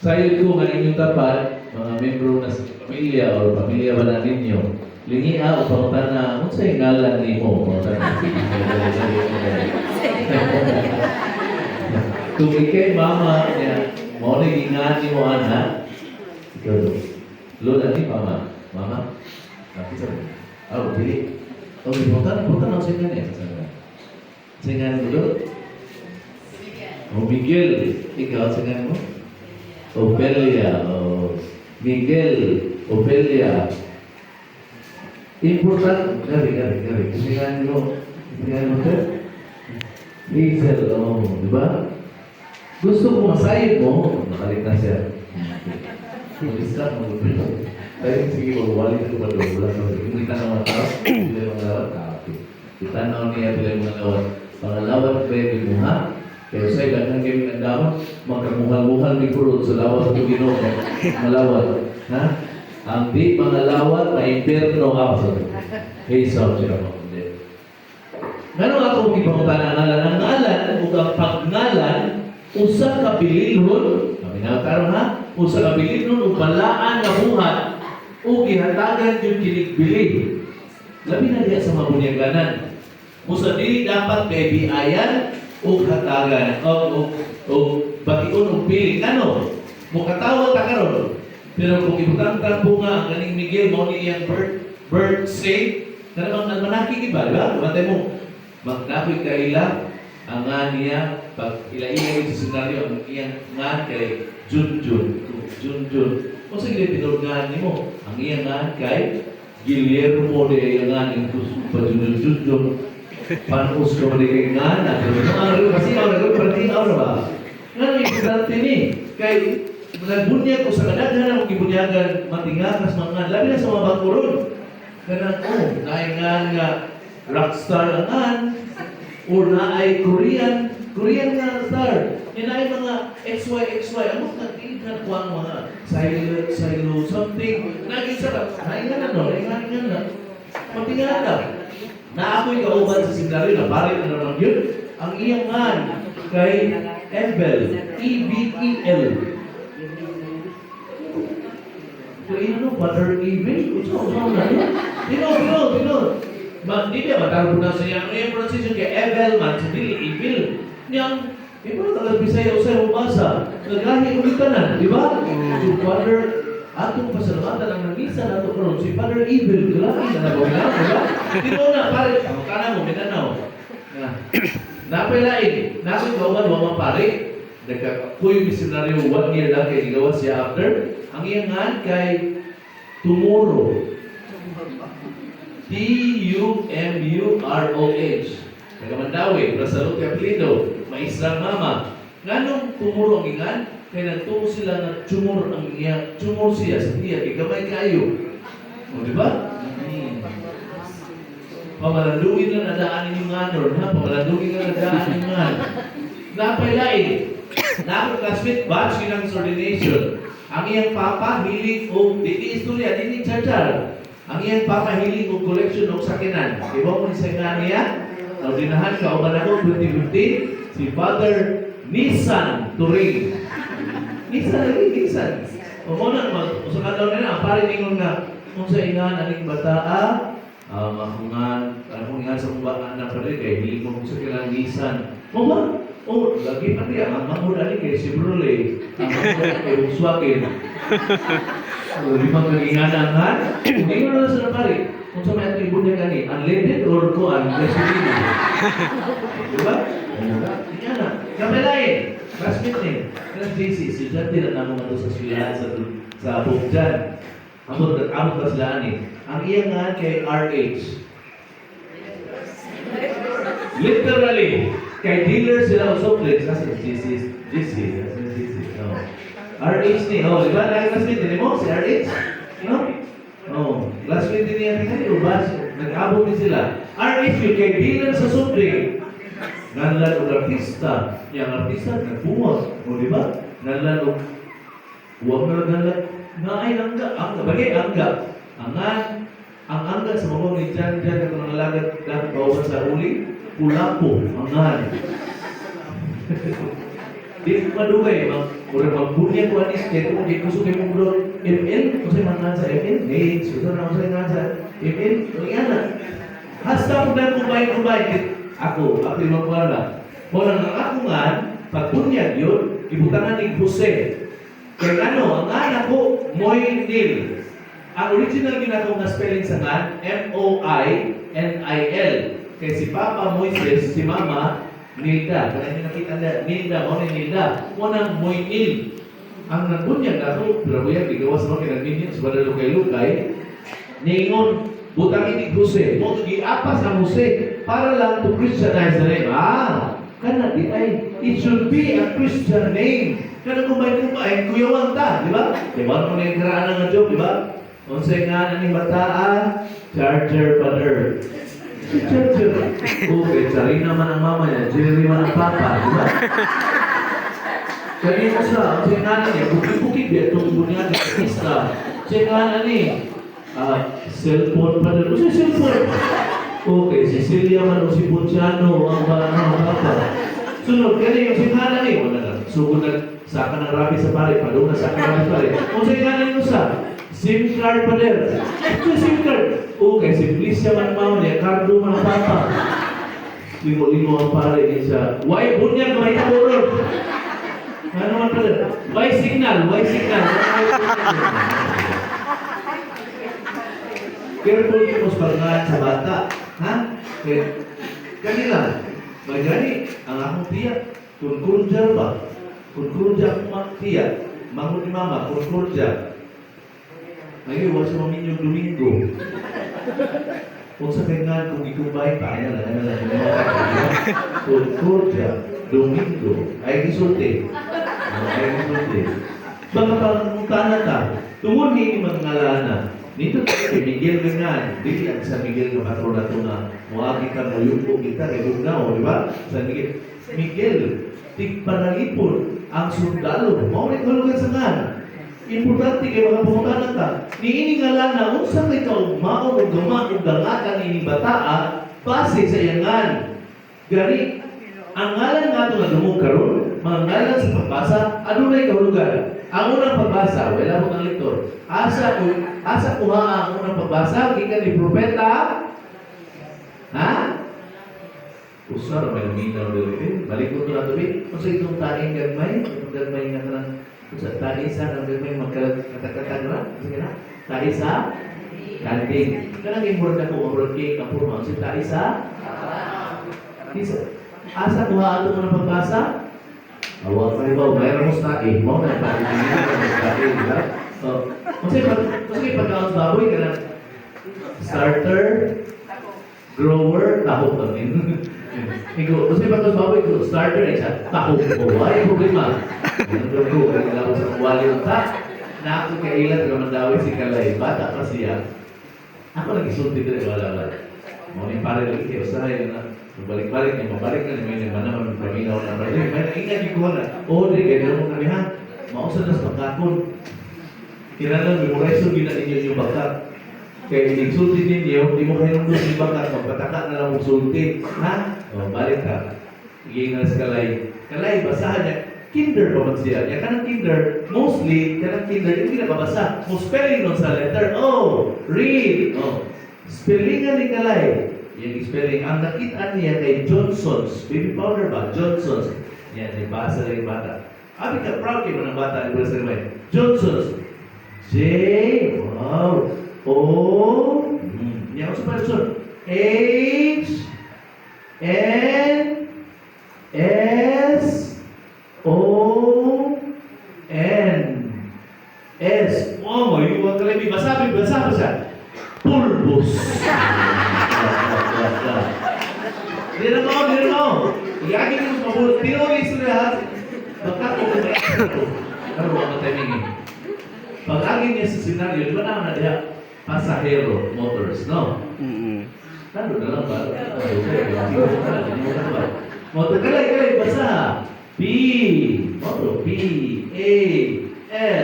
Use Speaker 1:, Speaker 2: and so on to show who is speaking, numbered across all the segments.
Speaker 1: Sayod ko nga inyong tapat, mga membro na sa pamilya o pamilya ba na ninyo, lingia o pangutan na, kung sa'yo ngalan ni mo, pangutan na. Kung ikay mama niya, mo na ingani mo anak, ikaw doon. Lola ni mama. Mama? Nakit sa mo? Pili. Pangutan ako sa inyo niya. Sa inyo mo doon? Miguel. Ikaw sa inyo mo? Opelia, Miguel, Opelia. Important, gari. Tingnan mo, sir. Hazel, di ba? Gusto mo masayid mo, nakaligtas siya. Mag-iskat mo. Tayo, sige, magwalik ko ba doon? Wala ko. Kita na mga tao, bila yung mga lawat, kapit. Kita na niya bila yung mga lawat. Mga lawat, pwede mo, ha? Kaya sa'yo, ganang gaming ang dapat, magkamuhal-muhal ni Puro sa lawat ito ginoo, malawat. Ha? Ang di mga lawat, may imperno ako. Hey, so, siya mo. Ganun ako ipangutan ang ngalan. Ang ngalan, ang pagngalan, usa ka bililhon, kami nakakaroon ha, usa ka bililhon, upalaan na buhat, o gihatagan yung kinikbili. Labi na diya sa mabunyaganan. Usa di dapat kay biayan, o hatagan, o bation o pili. Ano? Mukatawa ta karon. Pero kung ibutang bunga ang ganing Miguel, mo ni iyang birthday, na namang manaki iba, di ba? Matay mo, magnakoy kaila, ang nga niya, pag ila-ila sa senaryo, ang iyang nga kay Junjun. Kung sa gila pinulungan ni mo, ang iyang nga kay Guillermo de iyang nga ni Junjun. Panus ko mali kay nga na. Kasi ako na ba? Nga ni importante ni. Kay nagbunyag ko sa kadaghan ang gibunyagan matingakas mga labi na sa mga bangkuron. Ganang, naingan nga rockstar ang or na ay Korean nga star. Yan ay mga XY. Ano nagtingin ko ang mga silo something. Naging sarap. Naingan na. Matingan na. Na ako'y kauban sa senaryo na pare na naman yun. Ang iyang man kay Ebel. E-B-E-L. So, Father Evil? Usaw na yun. Tinod. Hindi niya mataro na sa iyang pronunciation kay Evel man, sa dili, Evil. Niyang, tagal Bisaya usay umasa. Nagahi ulit ka na, di ba? So, Father, atong pasalamatan ang namisa na ito karon si Father Evil. Grabe na nagawin na, di ba? Tinod na, pare, kana mo, minanaw. Napailain, nako'y gawan, wama pare. Nagkakuy misionaryo 1 year lang kay ligawan siya after. Ang iyang nga kay Tomorrow. T-U-M-U-R-O-H. Nagamandawi, Rasalot Caplido, Maisra Mama. Nganong Tomorrow ang ingan? Kaya nagtungo sila na tumor ang iya. Tumor siya sa iya, igamay kayo. O, di ba? Pamalandungin na nadaan yung nga doon, ha? Pamalandungin na nadaan yung nga. Napailain. Nakakasmit batch kinang ordination. Ang iyang papa hiling o diti istorya dini chachar. Ang iyang papa hiling o collection o sakinan. Iba mo ni sa niya. Ordinahan ka o manako 2015 si Father Nissan Turing. Nissan. O mo na usakan daw nila ang pare ningon nga kung sa ingan aning bataa makungan nga sa kumbaan na pala kay hiling mo sa kilang Nissan. Mo ba? Lagi pa rin, ang mahul ali kay si Brule, ang mahul kay Uswakin. Limang kaginganangan, hindi mo na sa napari. Kung sa may atribut niya gani, unleaded or kuan, gasolina. Diba? Hindi na. Kamalain, classmate niya. Class JC, si Jan din ang naman sa silahan sa Bukjan. Amot na sila ani. Ang iyang nga kay RH. Literally, kay dealer sila o software kasi GC. RH ni, di ba? Classmate din mo, si RH? Classmate din niya tingnan yung bus. Nag-abot din sila. RH yun, kay dealer sa software. Nanlan o artista. Yung artista, nagbuwag. Di ba? Nanlan o huwag na nanlan. Naay angga. Bagay angga. Ang angga sa mga ni Jan na kung nalagat na bawa sa uli. Pulapo, angan. Di madugay, Mura magbunya ko anis, kaya kung di gusto kayo mong bro, ML, kung sa'yo mga sa ML, Nate, susunod na kung sa'yo nga sa ML, kung yan na. Hasta ko na kumbay, ako yung magkuha na. Muna nga ako nga, pagbunyag yun, ibutangan ni Jose. Kaya ano, ang anak ko, Moynil. Ang original ginagawa na spelling sa nga, Moinil. Kaya si Papa Moises, si Mama, Nilda. Kaya niyo nakita na, Nilda, Nilda. Unang Moynil. Ang nagbunyag na ito, grabe yan, gigawas mo kinagminyo, sa Lukay-Lukay, niingon, butangin ni Jose. Mo giapas ang Jose para lang to Christianize the name. Kana di ay it should be a Christian name. Kana kumbay kuyawan ta, di ba? Di ba mo ning karaan nga job, di ba? Unsay nga ni bataa, Charger Father. Charger. Okay, sari naman ang mama niya, Jerry man ang papa, di ba? Kani mo sa, unsay nga niya, bukid-bukid dia tong bunya ni Krista. Unsay nga ni cellphone pa rin. Kasi cellphone. Okay, Cecilia man o si Punciano ang bata. Sunod, kaya yung singhana ni, wala na. Sugod na, saka ng rabi sa pare, padung na saka ng rabi sa pare. Kung singhana yung sa, SIM card pa rin. Ito SIM card. Okay, Simplicia man mao niya, cardo man ang papa. Limo-limo ang pare niya sa, why bunyag, may taburog. Ano man pa rin? Why signal. Careful kayo sa pagkakaan sa bata. Ha? Kanila, magani, ang akong tiyak, kunkurja ba? Kunkurja akong tiyak, mangon ni mama, kunkurja. Ngayon, wala sa maminyong Domingo. Kung sa kainan, kung ikumbay pa, ayan lang. Kunkurja, Domingo, ay gisulti. Baka parang tanan ka, tungod ni mga ngalana. Dito kay Miguel Gangan, dili ang sa Miguel ng katro na ito na muagi ka mo yung kita kay Bugnaw, di ba? Sa Miguel, tigpanalipon ang sundalo. Maulit hulugan sa nga. Importante kay mga pumutanan ka. Niini nga lang na, unsa kay kaugmaon o gama o gangakan ini bataa, base sa iyangan. Gani, ang ngalan nga ito nga dumong karon, mga ngalan sa pagbasa, adunay kahulugan. Ang unang pagbasa, wala mo ng lektor. Asa kuha ang unang pagbasa, gikan ni propeta. Ha? Usar may luminaw dito. Balik ko na ito. Kung sa itong taing gagmay, itong gagmay nga na, kung sa taing sa ng gagmay, magkakatatag na. Sige na. Taing sa kanting. Kanang import na ko, ang cake, ang purma. Kasi taing sa asa kuha ang unang pagbasa? Awal pa iba, mayroon mo sa tae. Mau na pag-ibigin mo sa tae, di ba? So, kasi pagkakas baboy ka na starter, grower, taho ka rin. Kasi pagkakas baboy ko, starter, taho ko. Ay, problema. Ang ko, kaya nila ko sa kuwali ng ta. Na ako kailan ka mandawin si Kalay. Bata pa siya. Ako nag-isulti din, wala. Mau ni pare lagi, kaya usahay na. Balik-balik niya, mabalik na niya, mana man paminaw na ba? May ingat yung kuha na. Di kaya naman kami ha. Mausan na sa pagkakon. Kinalang, memorize gina ninyo yung bakat. Kaya nagsulti ninyo, di mo kayo nung yung bakat. Magpataka na lang mong sulti. Ha? Balik ka. Igay na sa Kalay. Kalay, basahan niya. Kinder pa man siya. Yan kanang kinder, mostly, kanang kinder, hindi na babasa. Mo spelling nun sa letter. Read. Spellingan ni Kalay. Yung spelling, ang nakita niya kay Johnson's, baby powder ba? Johnson's. Yan, nabasa na yung bata. Abi ka, proud kayo ng bata, di ba sa naman? Johnson's. J, wow. O, yan, sa person. H, N, S, O, N, S. Oh, yung mga kalimi, basa pa siya. Pulbos. Hindi na mo. Iyagin mo sa mabulot. Tinulis na lahat. Magkakot na ano ang timing yun? Pag-agin niya sa senaryo, di ba naman na diya? Pasahero motors, no? Tando na lang ba? Motor, kalay, basa. P, motor, P, A,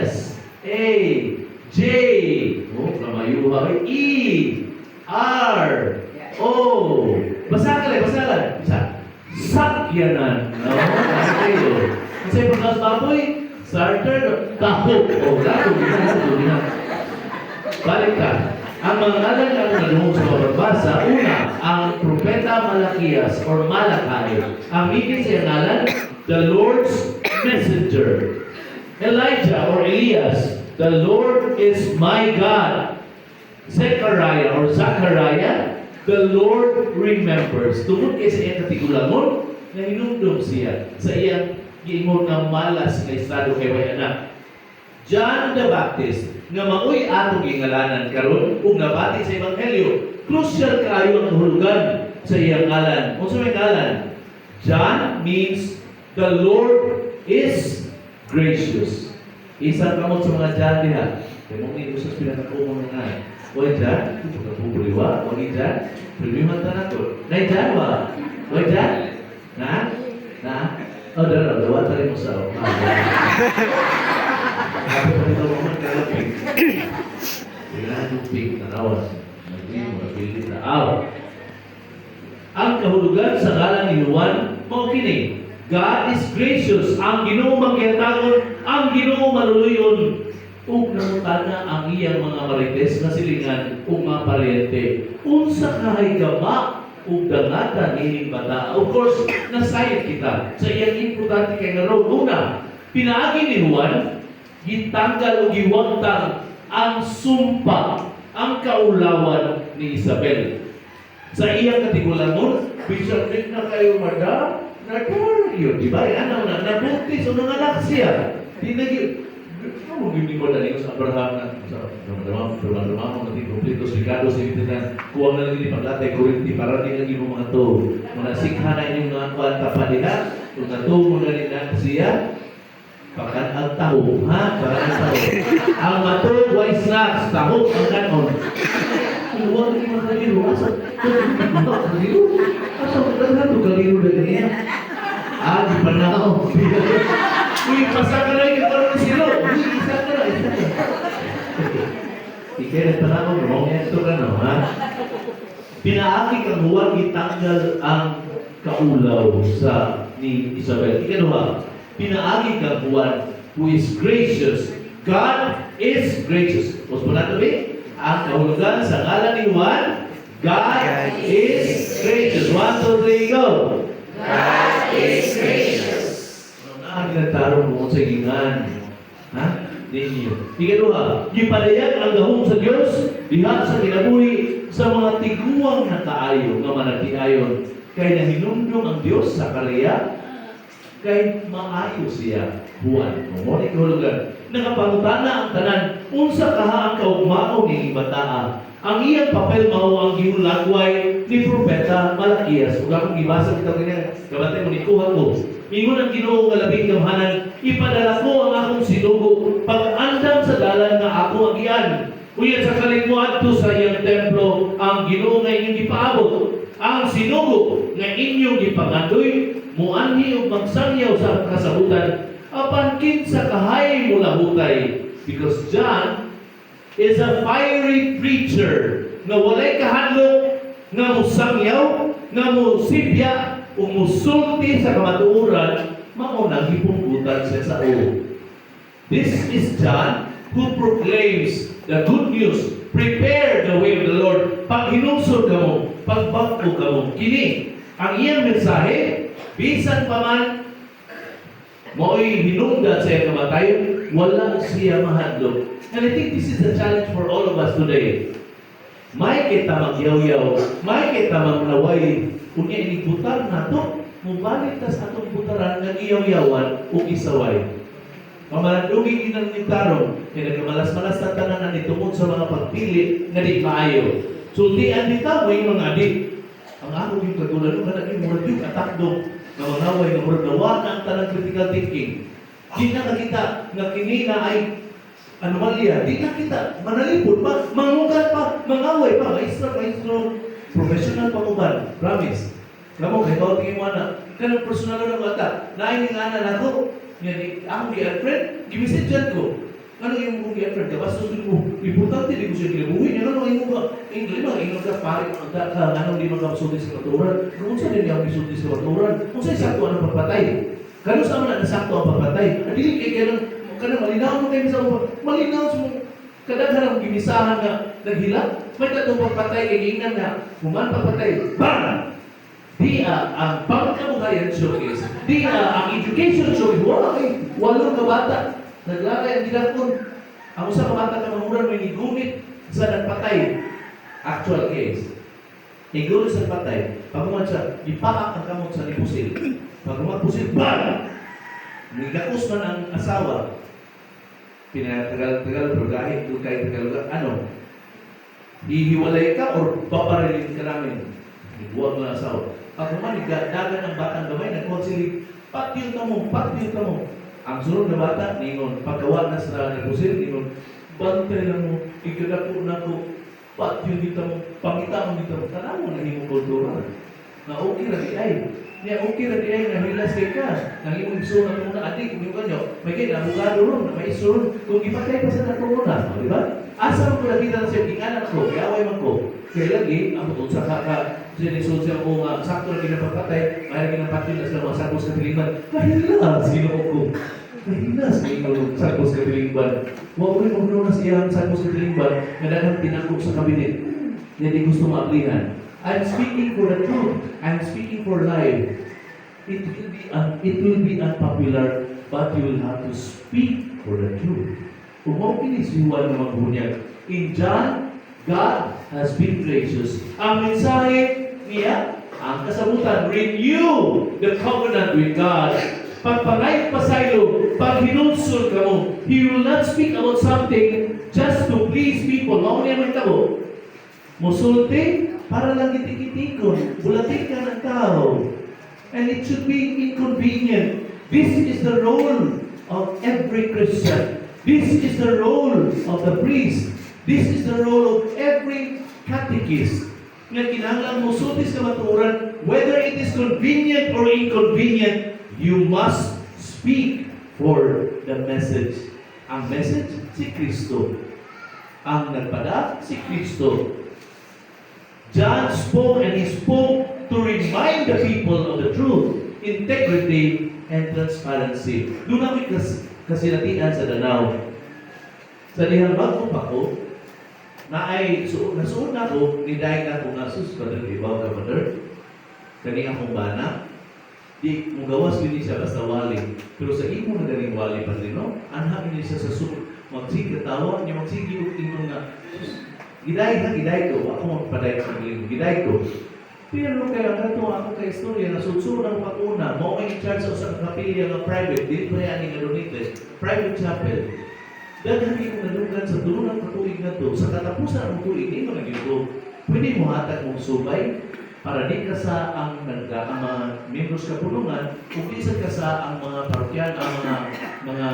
Speaker 1: S, A, J, kamayuha, E, R, O, basa lang. Sakyanan. No? Kasi pagkas baboy, Starter, tahog. O, lalo, balik ka. Ang mga ngalan na nanunong sa mababasa, una, ang Propeta Malakias or Malakay. Ang meaning sa ngalan, the Lord's Messenger. Elijah or Elias, the Lord is my God. Zechariah or Zachariah, the Lord remembers. Tungkol kay sa iyang katigulangon, na hinumdum siya sa iyang giingon ng malas na estado kay Bayanak. John the Baptist, nga maoy atong gingalanan karon ug nabati sa ebanghelyo. Crucial kaayo ang hulugan sa iyang ngalan. Unsa may ngalan? John means the Lord is gracious. Isa kamot sa mga John diha. Kaya mong inusas pinakakumong nga. Oy John, pagkapubuliwa, oy John, premium ta nato. Nay John ba? Oy John? Na? Oh, dawa ta rin mo sa Sabi ko nito mga kalapig. Kailangan yung pig na rawas. Nagpili na out. Ang kahulugan sa ngalan ni Juan, mau kini, God is gracious. Ang Ginoo magkiyatagon, ang Ginoo maluluyon. Ug namutana ang iyang mga marites na silingan ug mga paryente. Unsa kahay gama ug dangatan nining bata. Of course, nasayod kita sa iyang importante kay nga ron. Una, pinaagi ni Juan, gitanggal o giwagtang ang sumpa, ang kaulawan ni Isabel. Sa iyang katigulangon, bisabit na kayo mada, yun, di ba? Ano na, nabuntis o nanganak siya. Di na yun. Ano hindi mo dali sa Abraham na sa dumamang natin kumplito si Ricardo si Vitinan kuwang na lang paglatay kurinti para din lagi mo mga to mga sikha na inyong mga kwanta pa diha kung na to mo na rin na siya pakan ang taho ha? Pakan ang taho ang matog way snacks taho ang kanon huwag hindi makaliro asa kaliro asa magdaghan ito kaliro na ganyan di pa na ako uy pasaka na yung parang silo isa ka na ikaya pa na ako wrong ito ka no ha pinaaki kang huwag itanggal ang kaulaw sa ni Isabel ikaduha pinaagi kang Juan who is gracious. God is gracious. Mas po natin ang kahulugan sa ngalan ni Juan, God is gracious. 1, 2, 3, go! God is gracious. Ang nagtarong mo sa gingan. Ha? Ninyo. Ikaduha, gipalayag ang gahong sa Diyos, diha sa kinabuhi sa mga tiguang na kaayo, nga managtiayon. Kaya nahinumdum ang Diyos sa karya, kay maayo siya Juan. Mo ni kahulugan. Nakapangutana ang tanan, unsa kaha ang kaugmao ni bataa. Ang iyang papel mao ang giulagway ni Propeta Malakias. Ug akong gibasa kita kanya, kabantay mo ni kuha ko. Ingon ang Ginoo nga labing gamhanan, ipadala ko ang akong sinugo pag-andam sa dalan nga ako agian. Uyan sa kalingkuhan to sa iyang templo, ang Ginoo nga inyong gipaabot. Ang sinugo nga inyong gipangandoy, muanhi o magsangyaw sa kasabutan, apan kinsa kahay mo lahutay. Because John is a fiery preacher nga walay kahadlok, nga musangyaw, nga musibya, o musulti sa kamatuuran, maunang hipunggutan siya sa ulo. This is John who proclaims the good news. Prepare the way of the Lord. Pag hinusod ka mo, pagbangko ka mo, kini ang iyang mensahe, bisan pa man mo'y hinungdan sa iyang kamatayon, wala siya mahadlok. And I think this is the challenge for all of us today. May kita magyaw-yaw, may kita magnaway, kung inibutar na ito, mubalik ta sa atong butaran, nag-iyaw-yawan o isaway. Pamalandugin inang nitarong, kaya nagkamalas-malas na tanan ni tungkol sa mga pagpili na di maayo. Sultian dita, may mga adik. Ang ako yung kagulan, nung naging murad yung atakdong, na manaway, na murad nawa na ang tanang critical thinking. Di na nakita, na kini na ay anomalya. Di na kita, manalipod pa, mangugat pa, mangaway pa, maestro, professional panguban, promise. Kamu kay tawag tingin mo na, kanang personal na bata, naining ana ako, yan, ako girlfriend, gimisityan ko. Ano yung mong girlfriend? Kapag susunod mo, importante, di ko siya gilabuhin. Ano yung mga, ingles ka, pari, ano di mga kasulti sa katuran. Kung saan din yung kasulti sa katuran, kung saan sakto ang pagpatay. Kano sa mga nasakto ang pagpatay. Hindi kay ganun, kana malinaw mo kayo sa upan. Malinaw mo kadaghan ang gimisahan nga naghilak. May tatong pagpatay kay ingnan na human pagpatay. Bang! Di ang pagkabuhayan showcase. Di ang education showcase. Walong ka bata. Naglalay ang dilakon. Ang usa ka bata ka mamuran may igumit sa nagpatay. Actual case. Igumit sa patay. Pagkuman siya, ipaak ang kamot sa nipusil. Pagkuman pusil, bang! Nagakos man ang asawa. Pinatagal-tagal, pero kahit kung kahit tagal, ano? Hihiwalay ka or babarilin ka namin? Huwag mo na asawa. Pag naman, dagan ang batang gamay, nag-consilig, patiyot na mo. Ang sunod na bata, ningon, pagkawa na sa nagpusil, ningon, bantay lang mo, ikadako na ko, patiyot dito mo, pangita mo dito mo, tanaw mo na hindi mo kultura. Na okay na di ay. Niya okay na di ay, nahilas kay ka. Nangimong iso na muna, adik, kung yung kanyo, may kayo, abogado ron, may iso ron, kung ipatay pa sa natuluna, di ba? Asa mo ko nakita na siya, kinganan ko, kayaway man ko. Kaya lagi, ang putol sa sinisod siya ko nga, sakto na ginapagpatay, may lagi ng patid na sila mga sakos katiliman. Mahilas, ginoo ko. Mahilas, ginoo, sakos katiliman. Huwag ko rin maglunas siya ang sakos katiliman, na dagang tinakot sa kabinet. Yan di gusto maaplihan. I'm speaking for the truth. I'm speaking for life. It will be unpopular, but you will have to speak for the truth. Kung mo kinisiwan ng magbunyag. In John, God has been gracious. Ang mensahe niya, ang kasabutan, renew the covenant with God. Pagpangayot pasaylo, pag hinulsul ka mo, He will not speak about something just to please people. Mao niya man tabo. Musulti, para lang itik-itikon. Bulatin ka ng tao. And it should be inconvenient. This is the role of every Christian. This is the role of the priest. This is the role of every catechist. Nga kinahanglan mo sultis ka maturan, whether it is convenient or inconvenient, you must speak for the message. Ang message, si Kristo. Ang nagpada, si Kristo. John spoke and he spoke to remind the people of the truth, integrity, and transparency. Doon namin kasilatian sa Danao. Sa dihang bago pa ko, nasuon na ko, nidahin na ko nga sus, Brother, ibaw ka, Brother. Kani akong bana, di mo gawas din siya basta wali. Pero sa imo na galing wali pa rin, no? Anhamin niya siya sa magsige, tawa niya, magsige, imo nga, giday ko, ako magpaday sa galing, giday ko. Pero kaya nga ito, ako kay istorya, nasudsuro ng pakuna, mo ay in charge sa usang kapilya ng private, di pa yan nga donate, private chapel. Dahil hindi ko nalugan sa dulo ng katuig na ito, sa katapusan ng tuig, hindi mo naging ito, pwede mo hatag mong subay, para di ka sa ang mga membros kapulungan, kung di ka sa ang mga parokyan, ang mga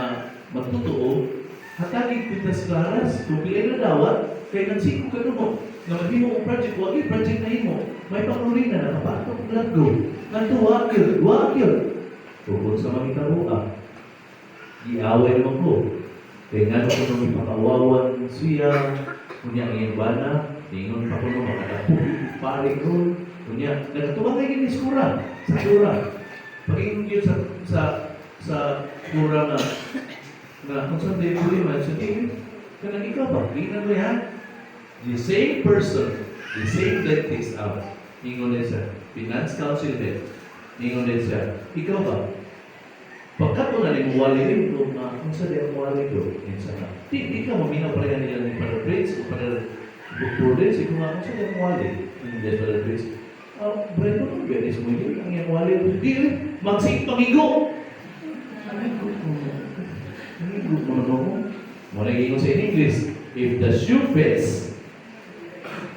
Speaker 1: magtutuo, hatagin pintas klaras, kung pilay na dawat, kaya nansiko ka mo, na maghimo mong project, wag yung project na imo, may panurin na nakapatok lago, nanto wag yun. Tungkol sa mga itabuha, iaway naman ko. Kaya nga ko nung ipakawawan siya, kunya ang bana, tingon pa ko nung makadapo, pare ko, kunya, nagatuwa kayo yung iskura, sa kura. Pag-ingon yun sa kura na kung saan din ko naman, sa tingin, kanang ikaw ba? Tingnan mo yan? The same person, the same dentist out, ingon din siya, finance council head, ingon din siya, ikaw ba? Pagkat mo na rin wali rin kung saan din ang wali ko, di ka maminaw pala yan nila ni Father Prince o Father Dr. Dens, kung saan din ang wali, hindi Father Prince. Brendo kung benes mo yun, ang yung wali, di rin, magsing pamigo. Pamigo mo na ako. Muna ingon sa in English, if the shoe fits,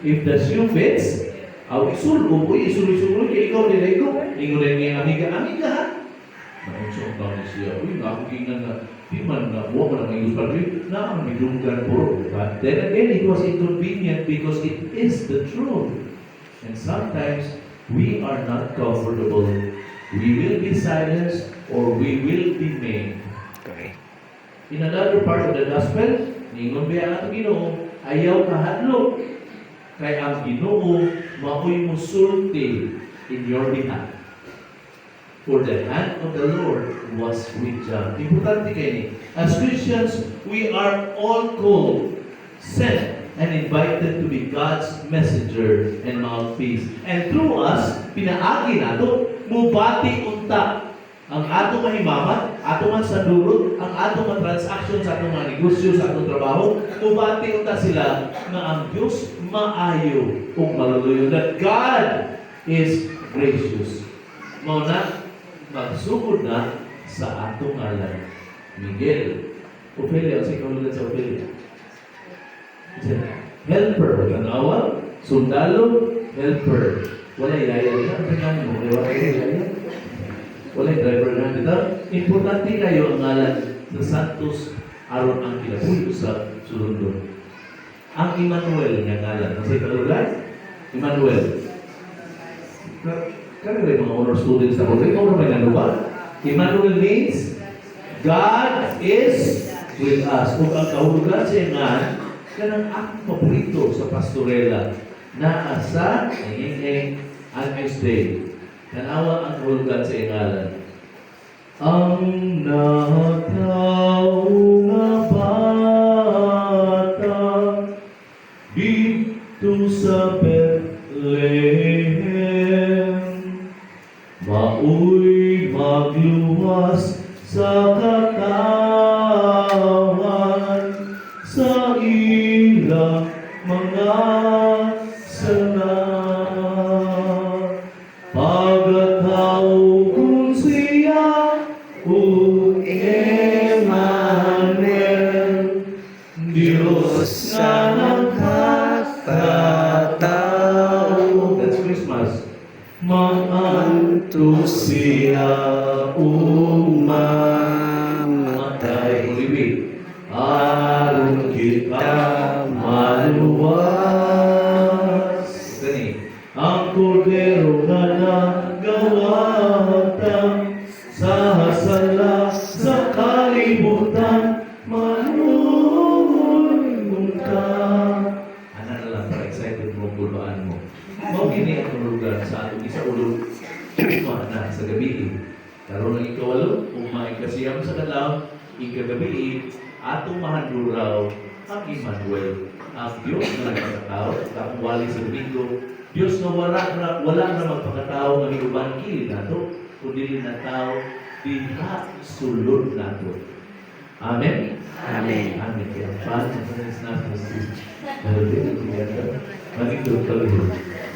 Speaker 1: isul, kaya ikaw nila ikaw, ingon rin niya amiga ha? Nakunsong tao niya siya, uy, nakakingan na, di man na, huwag man ang iyos pa rin, nakamidunggan po. But then again, it was inconvenient because it is the truth. And sometimes, we are not comfortable. We will be silenced or we will be made.
Speaker 2: Okay.
Speaker 1: In another part of the gospel, ningon ba ang atong Ginoo, ayaw kahadlok. Kaya ang Ginoo, mao'y musulti in your behalf. For the hand of the Lord was with John. Importante kayo ni. As Christians, we are all called, sent, and invited to be God's messenger and mouthpiece. And through us, pinaagi nato, mubati unta ang ato mahimamat, ato man sa durot, ang ato man transaction sa atong mga negosyo, sa atong trabaho, mubati unta sila na ang Diyos maayo ug maluluyo. That God is gracious. Mao na, magsugod na sa atong ngalan. Miguel. Ophelia, sa ikaw sa Ophelia. Helper, tanawa, sundalo, helper. Wala ilaya dito. Tingnan mo, wala ilaya. Wala driver na dito. Importante kayo ang ngalan sa Santos aron ang kinabuhi sa sulundon. Ang Emmanuel nga ngalan. Ang sa ikalugan? Emmanuel. Kaya rin mga honor students na kung ikaw naman nga ba? Emmanuel means God is with us. Kung ang kahulugan sa ingan, kanang akong paborito sa pastorela na sa Agnus Dei. Kanawa ang kahulugan sa ingalan. Ang nakatao na bata dito sa Bethlehem, mao'y magluwas sa katawan sa ilang mga sala. Pagkatao kung siya o Emmanuel, Diyos na nagkatao. That's Christmas. Maanto siya umamatay. Aron kita maluwas. Ang kordero na nagawatan sa hasala sa kalibutan, manuhon ka. Ano na lang, excited mo, bulbaan mo. Mawagini ang lugar sa atong isa ulo na sa gabi. Karoon ng ikawalo, umaikasiyam sa kalaw, ikagabi, atong mahanduraw ang Emmanuel, ang Diyos na nagpakatao, ang wali sa Domingo, Diyos na wala na magpakatao ng iuban kilid nato, kundi na tao, diha sulod nato. Amen?
Speaker 2: Amen.
Speaker 1: Amen. Kaya ang pan, ang panis natin, magiging doon kaluhin.